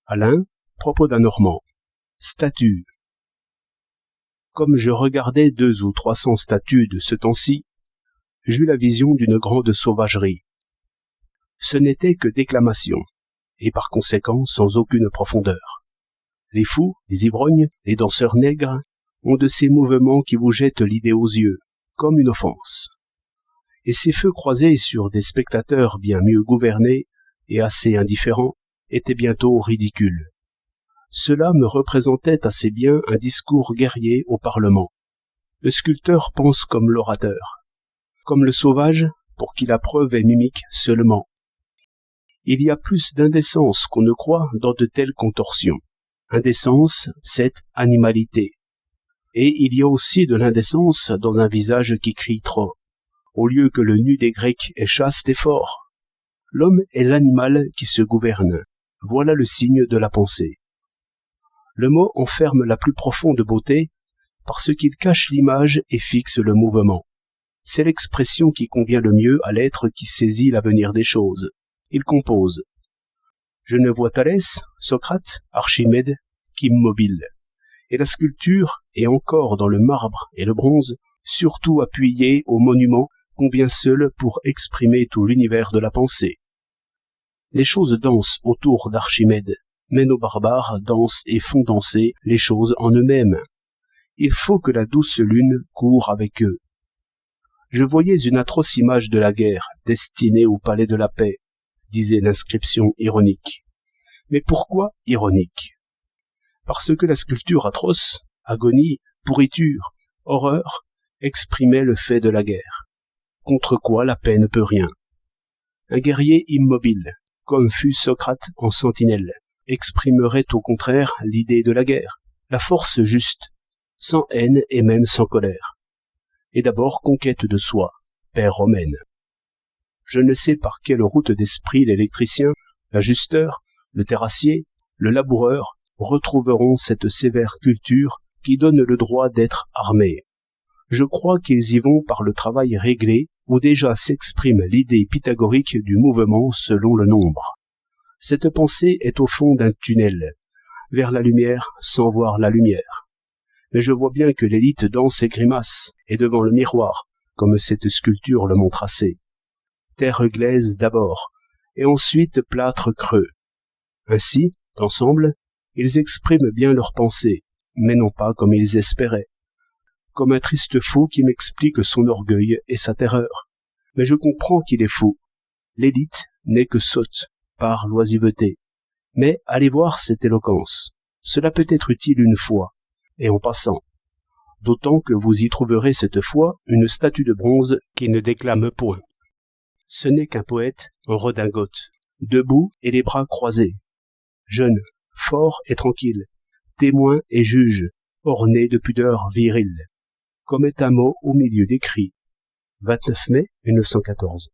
Alain, propos d'un Normand. Statues. Comme je regardais 200 ou 300 statues de ce temps-ci, j'eus la vision d'une grande sauvagerie. Ce n'était que déclamation, et par conséquent sans aucune profondeur. Les fous, les ivrognes, les danseurs nègres ont de ces mouvements qui vous jettent l'idée aux yeux, comme une offense. Et ces feux croisés sur des spectateurs bien mieux gouvernés et assez indifférents étaient bientôt ridicules. Cela me représentait assez bien un discours guerrier au Parlement. Le sculpteur pense comme l'orateur, comme le sauvage pour qui la preuve est mimique seulement. Il y a plus d'indécence qu'on ne croit dans de telles contorsions. Indécence, c'est animalité. Et il y a aussi de l'indécence dans un visage qui crie trop. Au lieu que le nu des Grecs est chaste et fort, l'homme est l'animal qui se gouverne. Voilà le signe de la pensée. Le mot enferme la plus profonde beauté parce qu'il cache l'image et fixe le mouvement. C'est l'expression qui convient le mieux à l'être qui saisit l'avenir des choses. Il compose. Je ne vois Thalès, Socrate, Archimède qu'immobile. Et la sculpture est encore dans le marbre et le bronze, surtout appuyée au monument, convient seul pour exprimer tout l'univers de la pensée. Les choses dansent autour d'Archimède, mais nos barbares dansent et font danser les choses en eux-mêmes. Il faut que la douce lune court avec eux. Je voyais une atroce image de la guerre, destinée au palais de la paix, disait l'inscription ironique. Mais pourquoi ironique? Parce que la sculpture atroce, agonie, pourriture, horreur, exprimait le fait de la guerre, contre quoi la paix ne peut rien. Un guerrier immobile, comme fut Socrate en sentinelle, exprimerait au contraire l'idée de la guerre, la force juste, sans haine et même sans colère. Et d'abord conquête de soi, paix romaine. Je ne sais par quelle route d'esprit l'électricien, l'ajusteur, le terrassier, le laboureur retrouveront cette sévère culture qui donne le droit d'être armés. Je crois qu'ils y vont par le travail réglé où déjà s'exprime l'idée pythagorique du mouvement selon le nombre. Cette pensée est au fond d'un tunnel, vers la lumière sans voir la lumière. Mais je vois bien que l'élite danse et grimace, et devant le miroir, comme cette sculpture le montre assez. Terre glaise d'abord, et ensuite plâtre creux. Ainsi, d'ensemble, ils expriment bien leurs pensées, mais non pas comme ils espéraient. Comme un triste fou qui m'explique son orgueil et sa terreur. Mais je comprends qu'il est fou. L'élite n'est que sotte, par l'oisiveté. Mais allez voir cette éloquence. Cela peut être utile une fois, et en passant. D'autant que vous y trouverez cette fois une statue de bronze qui ne déclame point. Ce n'est qu'un poète en redingote, debout et les bras croisés. Jeune, fort et tranquille, témoin et juge, orné de pudeur virile, comme est un mot au milieu des cris. 29 mai 1914.